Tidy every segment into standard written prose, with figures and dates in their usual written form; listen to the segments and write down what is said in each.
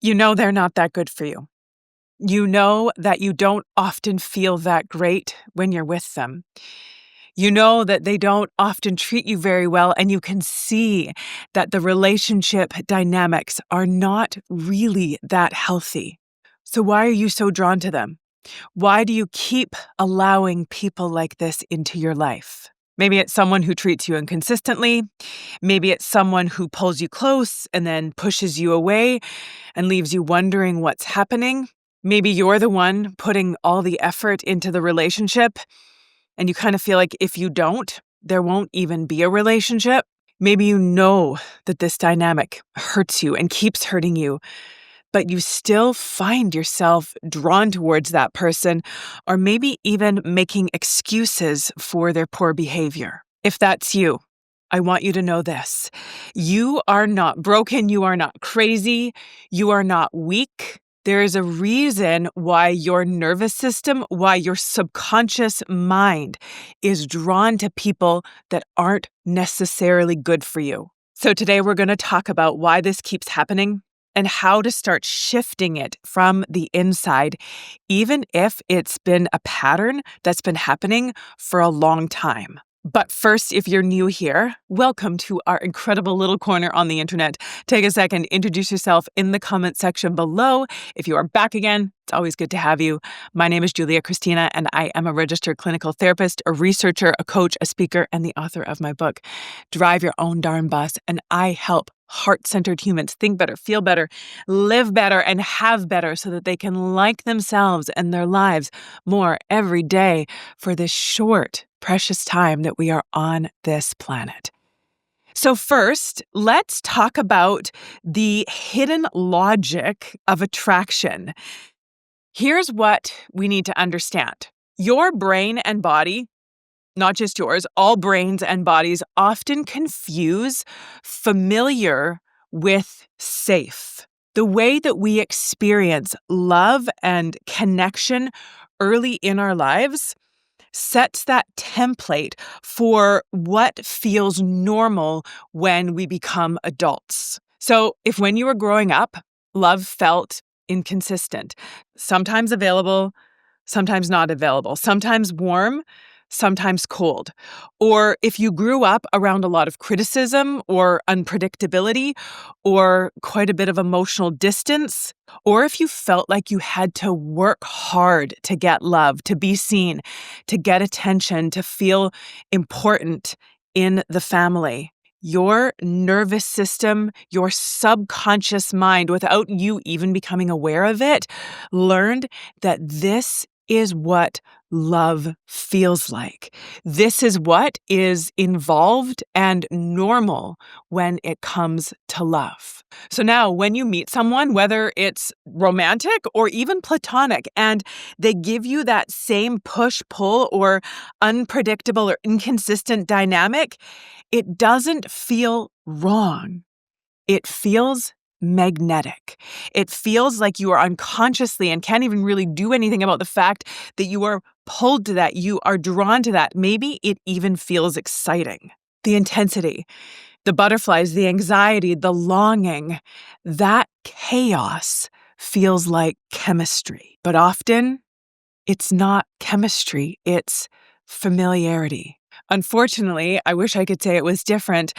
You know they're not that good for you. You know that you don't often feel that great when you're with them. You know that they don't often treat you very well, and you can see that the relationship dynamics are not really that healthy. So why are you so drawn to them? Why do you keep allowing people like this into your life? Maybe it's someone who treats you inconsistently. Maybe it's someone who pulls you close and then pushes you away and leaves you wondering what's happening. Maybe you're the one putting all the effort into the relationship and you kind of feel like if you don't, there won't even be a relationship. Maybe you know that this dynamic hurts you and keeps hurting you, but you still find yourself drawn towards that person, or maybe even making excuses for their poor behavior. If that's you, I want you to know this. You are not broken. You are not crazy. You are not weak. There is a reason why your nervous system, why your subconscious mind is drawn to people that aren't necessarily good for you. So today we're going to talk about why this keeps happening and how to start shifting it from the inside, even if it's been a pattern that's been happening for a long time. But first, if you're new here, welcome to our incredible little corner on the internet. Take a second, introduce yourself in the comment section below. If you are back again, it's always good to have you. My name is Kristina, and I am a registered clinical therapist, a researcher, a coach, a speaker, and the author of my book, Drive Your Own Darn Bus. And I help heart-centered humans think better, feel better, live better, and have better so that they can like themselves and their lives more every day for this short, precious time that we are on this planet. So first, let's talk about the hidden logic of attraction. Here's what we need to understand. Your brain and body, not just yours, all brains and bodies often confuse familiar with safe. The way that we experience love and connection early in our lives sets that template for what feels normal when we become adults. So if when you were growing up, love felt inconsistent, sometimes available, sometimes not available, sometimes warm, sometimes cold. Or if you grew up around a lot of criticism or unpredictability or quite a bit of emotional distance, or if you felt like you had to work hard to get love, to be seen, to get attention, to feel important in the family, your nervous system, your subconscious mind, without you even becoming aware of it, learned that this is what love feels like. This is what is involved and normal when it comes to love. So now when you meet someone, whether it's romantic or even platonic, and they give you that same push-pull or unpredictable or inconsistent dynamic, it doesn't feel wrong. It feels magnetic. It feels like you are unconsciously and can't even really do anything about the fact that you are pulled to that, you are drawn to that. Maybe it even feels exciting. The intensity, the butterflies, the anxiety, the longing, that chaos feels like chemistry. But often, it's not chemistry, it's familiarity. Unfortunately, I wish I could say it was different.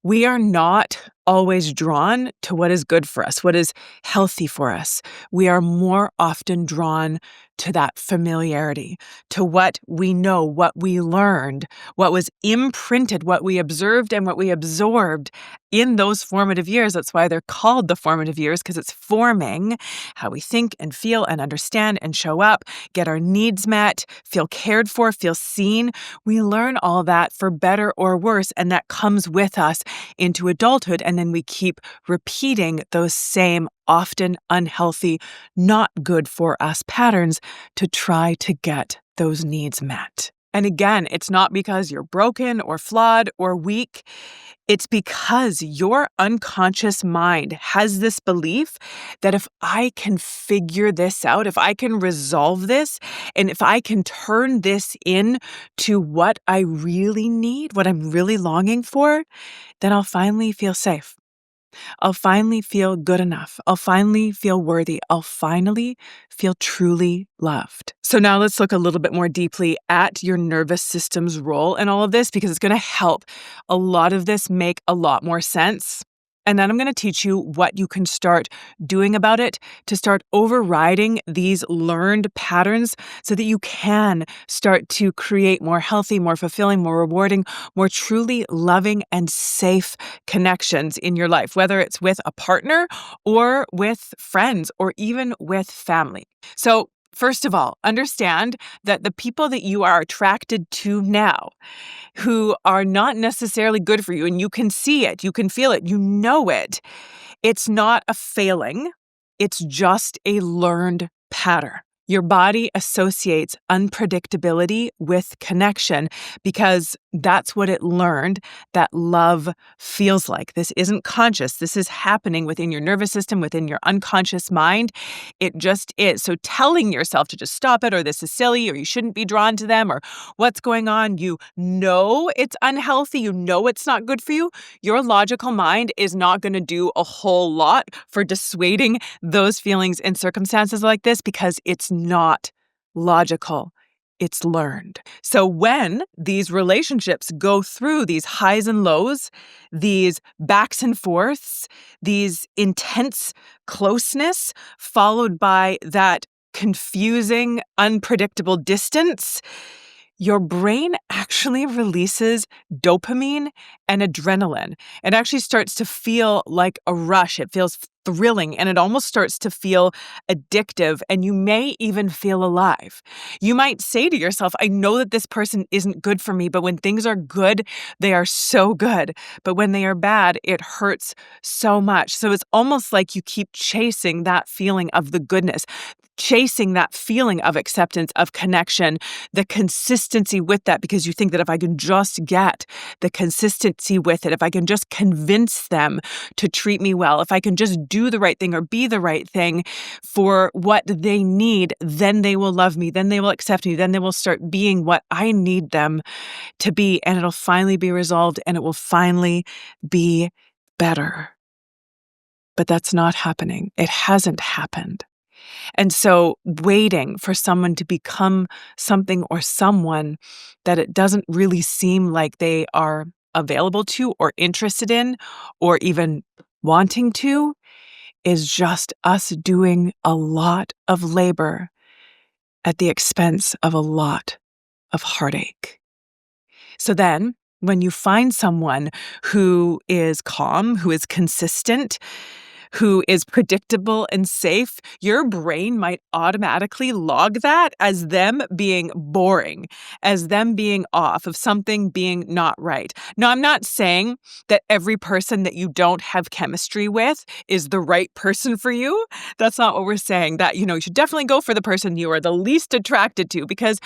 We are not always drawn to what is good for us, what is healthy for us. We are more often drawn to that familiarity, to what we know, what we learned, what was imprinted, what we observed and what we absorbed in those formative years. That's why they're called the formative years, because it's forming how we think and feel and understand and show up, get our needs met, feel cared for, feel seen. We learn all that for better or worse, and that comes with us into adulthood. And then we keep repeating those same often unhealthy, not good for us patterns to try to get those needs met. And again, it's not because you're broken or flawed or weak. It's because your unconscious mind has this belief that if I can figure this out, if I can resolve this, and if I can turn this into what I really need, what I'm really longing for, then I'll finally feel safe. I'll finally feel good enough. I'll finally feel worthy. I'll finally feel truly loved. So now let's look a little bit more deeply at your nervous system's role in all of this, because it's going to help a lot of this make a lot more sense. And then I'm going to teach you what you can start doing about it to start overriding these learned patterns so that you can start to create more healthy, more fulfilling, more rewarding, more truly loving and safe connections in your life, whether it's with a partner or with friends or even with family. So, first of all, understand that the people that you are attracted to now, who are not necessarily good for you, and you can see it, you can feel it, you know it, it's not a failing, it's just a learned pattern. Your body associates unpredictability with connection because that's what it learned that love feels like. This isn't conscious. This is happening within your nervous system, within your unconscious mind. It just is. So telling yourself to just stop it, or this is silly, or you shouldn't be drawn to them, or what's going on, you know it's unhealthy, you know it's not good for you, your logical mind is not going to do a whole lot for dissuading those feelings in circumstances like this because it's not logical. It's learned. So when these relationships go through these highs and lows, these backs and forths, these intense closeness, followed by that confusing, unpredictable distance, your brain actually releases dopamine and adrenaline. It actually starts to feel like a rush. It feels thrilling, and it almost starts to feel addictive, and you may even feel alive. You might say to yourself, I know that this person isn't good for me, but when things are good, they are so good. But when they are bad, it hurts so much. So it's almost like you keep chasing that feeling of the goodness, chasing that feeling of acceptance, of connection, the consistency with that, because you think that if I can just get the consistency with it, if I can just convince them to treat me well, if I can just do the right thing or be the right thing for what they need, then they will love me, then they will accept me, then they will start being what I need them to be, and it'll finally be resolved and it will finally be better. But that's not happening. It hasn't happened. And so waiting for someone to become something or someone that it doesn't really seem like they are available to or interested in or even wanting to is just us doing a lot of labor at the expense of a lot of heartache. So then, when you find someone who is calm, who is consistent, who is predictable and safe, your brain might automatically log that as them being boring, as them being off, of something being not right. Now, I'm not saying that every person that you don't have chemistry with is the right person for you. That's not what we're saying. That, you should definitely go for the person you are the least attracted to, because,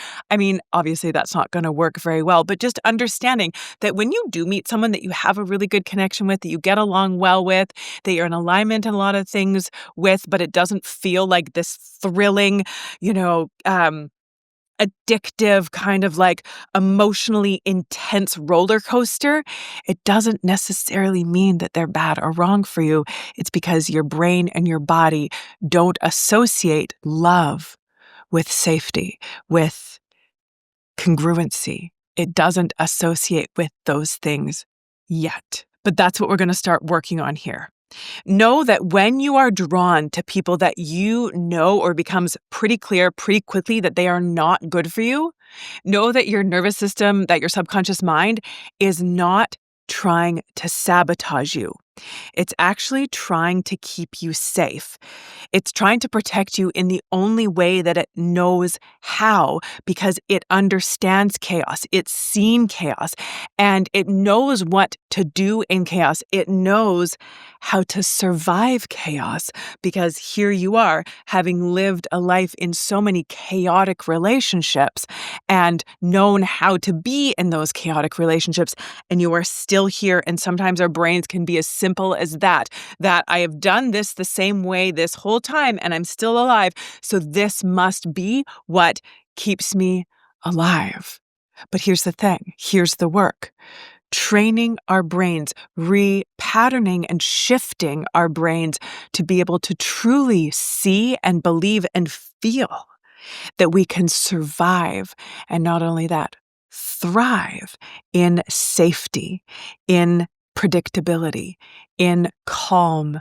obviously that's not going to work very well. But just understanding that when you do meet someone that you have a really good connection with, that you get along well with, that you're in alignment in a lot of things with, but it doesn't feel like this thrilling, addictive kind of like emotionally intense roller coaster, it doesn't necessarily mean that they're bad or wrong for you. It's because your brain and your body don't associate love with safety, with congruency. It doesn't associate with those things yet. But that's what we're going to start working on here. Know that when you are drawn to people that you know, or becomes pretty clear pretty quickly that they are not good for you, know that your nervous system, that your subconscious mind is not trying to sabotage you. It's actually trying to keep you safe. It's trying to protect you in the only way that it knows how, because it understands chaos. It's seen chaos, and it knows what to do in chaos. It knows how to survive chaos, because here you are, having lived a life in so many chaotic relationships and known how to be in those chaotic relationships, and you are still here. And sometimes our brains can be as simple as that I have done this the same way this whole time and I'm still alive. So this must be what keeps me alive. But here's the thing. Here's the work. training our brains, repatterning and shifting our brains to be able to truly see and believe and feel that we can survive, and not only that, thrive in safety, in predictability, in calm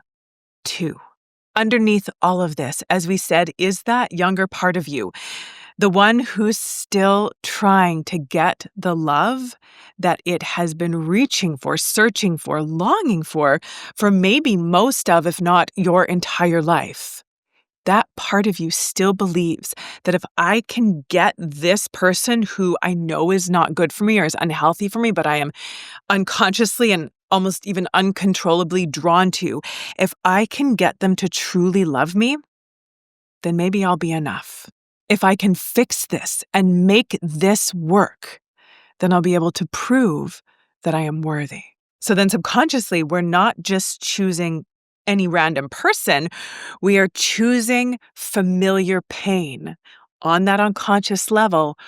too. Underneath all of this, as we said, is that younger part of you, the one who's still trying to get the love that it has been reaching for, searching for, longing for maybe most of, if not your entire life. That part of you still believes that if I can get this person who I know is not good for me or is unhealthy for me, but I am unconsciously and almost even uncontrollably drawn to, if I can get them to truly love me, then maybe I'll be enough. If I can fix this and make this work, then I'll be able to prove that I am worthy. So then subconsciously, we're not just choosing any random person, we are choosing familiar pain on that unconscious level,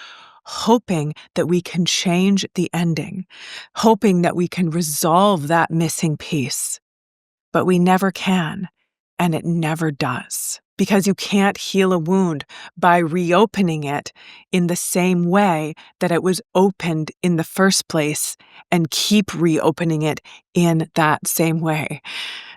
hoping that we can change the ending, hoping that we can resolve that missing piece. But we never can, and it never does. Because you can't heal a wound by reopening it in the same way that it was opened in the first place and keep reopening it in that same way.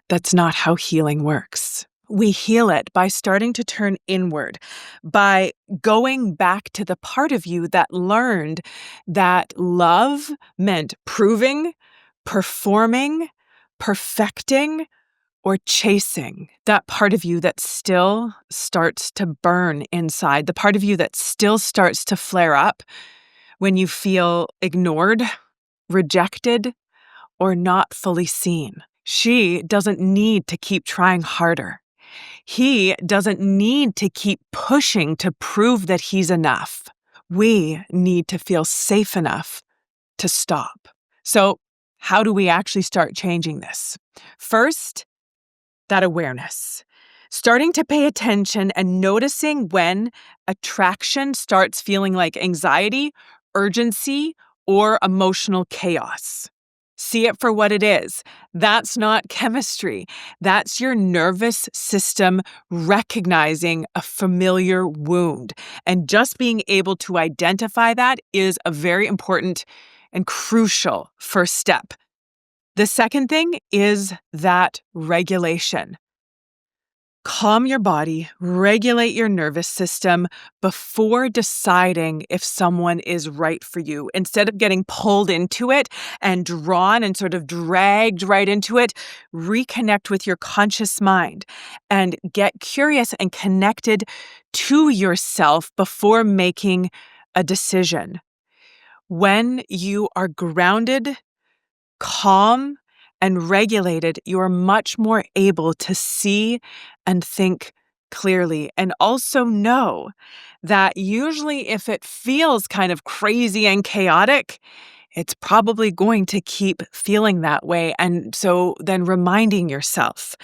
That's not how healing works. We heal it by starting to turn inward, by going back to the part of you that learned that love meant proving, performing, perfecting, or chasing. That part of you that still starts to burn inside, the part of you that still starts to flare up when you feel ignored, rejected, or not fully seen. She doesn't need to keep trying harder. He doesn't need to keep pushing to prove that he's enough. We need to feel safe enough to stop. So, how do we actually start changing this? First, that awareness. Starting to pay attention and noticing when attraction starts feeling like anxiety, urgency, or emotional chaos. See it for what it is. That's not chemistry. That's your nervous system recognizing a familiar wound. And just being able to identify that is a very important and crucial first step. The second thing is that regulation. Calm your body, regulate your nervous system before deciding if someone is right for you. Instead of getting pulled into it and drawn and sort of dragged right into it, reconnect with your conscious mind and get curious and connected to yourself before making a decision. When you are grounded, calm, and regulated, you are much more able to see and think clearly. And also know that usually if it feels kind of crazy and chaotic, it's probably going to keep feeling that way. And so then reminding yourself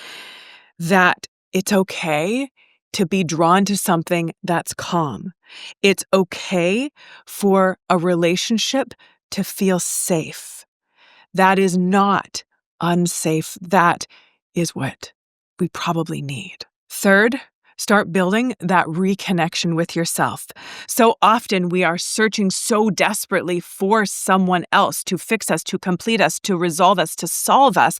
that it's okay to be drawn to something that's calm. It's okay for a relationship to feel safe. That is not unsafe. That is what we probably need. Third, start building that reconnection with yourself. So often we are searching so desperately for someone else to fix us, to complete us, to resolve us, to solve us,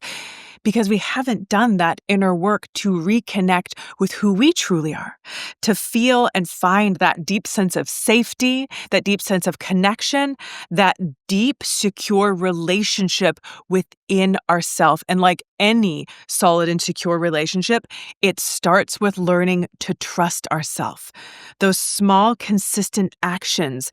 because we haven't done that inner work to reconnect with who we truly are, to feel and find that deep sense of safety, that deep sense of connection, that deep, secure relationship within ourselves. And like any solid and secure relationship, it starts with learning to trust ourselves. Those small, consistent actions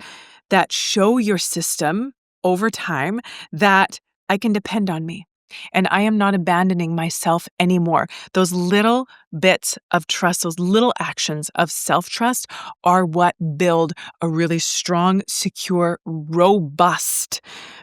that show your system over time that I can depend on me. And I am not abandoning myself anymore. Those little bits of trust, those little actions of self-trust are what build a really strong, secure, robust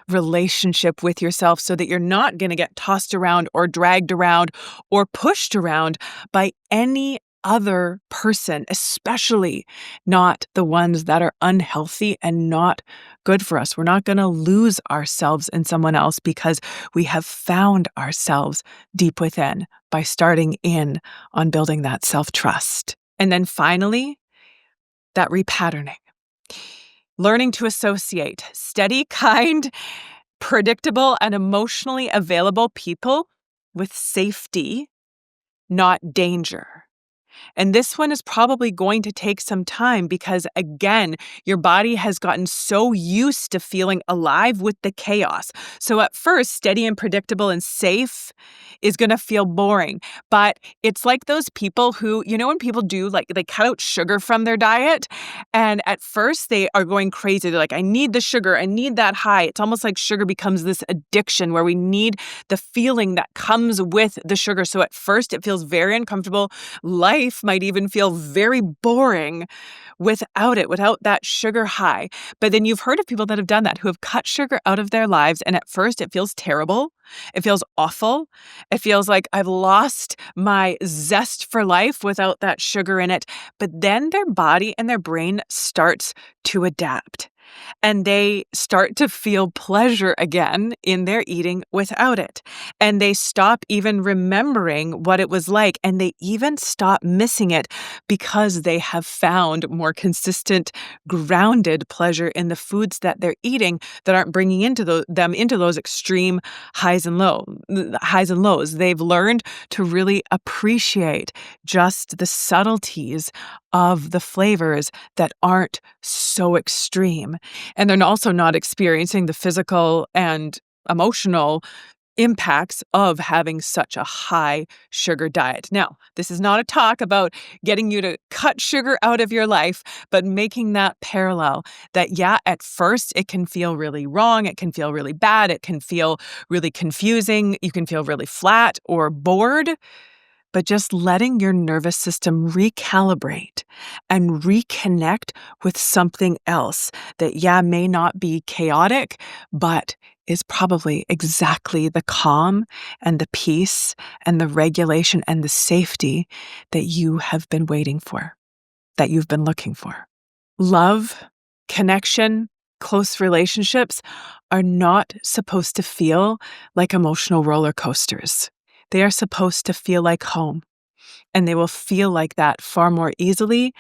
relationship with yourself so that you're not going to get tossed around or dragged around or pushed around by any other person, especially not the ones that are unhealthy and not good for us. We're not going to lose ourselves in someone else because we have found ourselves deep within by starting in on building that self-trust. And then finally, that repatterning. Learning to associate steady, kind, predictable, and emotionally available people with safety, not danger. And this one is probably going to take some time because, again, your body has gotten so used to feeling alive with the chaos. So at first, steady and predictable and safe is going to feel boring. But it's like those people who, when people do, like, they cut out sugar from their diet, and at first they are going crazy. They're like, I need the sugar. I need that high. It's almost like sugar becomes this addiction where we need the feeling that comes with the sugar. So at first it feels very uncomfortable. Life might even feel very boring without it, without that sugar high. But then you've heard of people that have done that, who have cut sugar out of their lives. And at first it feels terrible. It feels awful. It feels like I've lost my zest for life without that sugar in it. But then their body and their brain starts to adapt. And they start to feel pleasure again in their eating without it. And they stop even remembering what it was like. And they even stop missing it because they have found more consistent, grounded pleasure in the foods that they're eating that aren't bringing them into those extreme highs and lows. They've learned to really appreciate just the subtleties of the flavors that aren't so extreme. And they're also not experiencing the physical and emotional impacts of having such a high sugar diet. Now, this is not a talk about getting you to cut sugar out of your life, but making that parallel that, yeah, at first it can feel really wrong. It can feel really bad. It can feel really confusing. You can feel really flat or bored. But just letting your nervous system recalibrate and reconnect with something else that, yeah, may not be chaotic, but is probably exactly the calm and the peace and the regulation and the safety that you have been waiting for, that you've been looking for. Love, connection, close relationships are not supposed to feel like emotional roller coasters. They are supposed to feel like home, and they will feel like that far more easily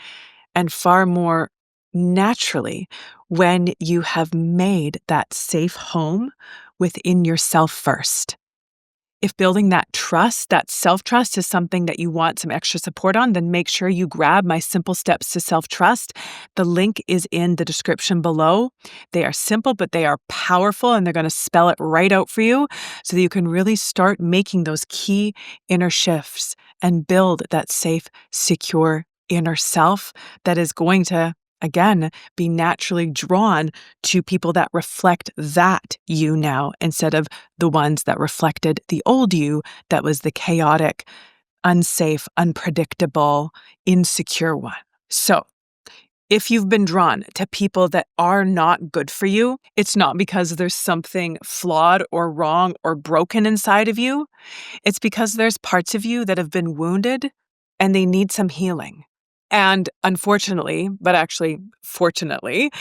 and far more naturally when you have made that safe home within yourself first. If building that trust, that self-trust is something that you want some extra support on, then make sure you grab my simple steps to self-trust. The link is in the description below. They are simple, but they are powerful, and they're going to spell it right out for you so that you can really start making those key inner shifts and build that safe, secure inner self that is going to, again, be naturally drawn to people that reflect that you now instead of the ones that reflected the old you that was the chaotic, unsafe, unpredictable, insecure one. So, if you've been drawn to people that are not good for you, it's not because there's something flawed or wrong or broken inside of you. It's because there's parts of you that have been wounded and they need some healing. And unfortunately, but actually fortunately,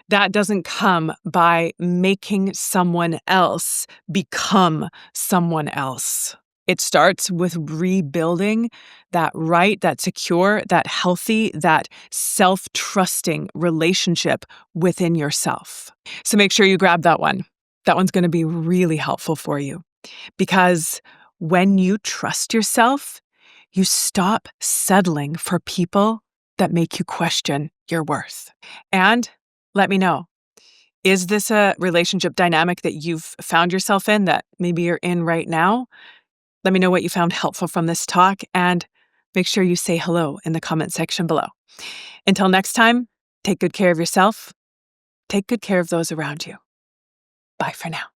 that doesn't come by making someone else become someone else. It starts with rebuilding that right, that secure, that healthy, that self-trusting relationship within yourself. So make sure you grab that one. That one's going to be really helpful for you because when you trust yourself, you stop settling for people that make you question your worth. And let me know, is this a relationship dynamic that you've found yourself in that maybe you're in right now? Let me know what you found helpful from this talk, and make sure you say hello in the comment section below. Until next time, take good care of yourself. Take good care of those around you. Bye for now.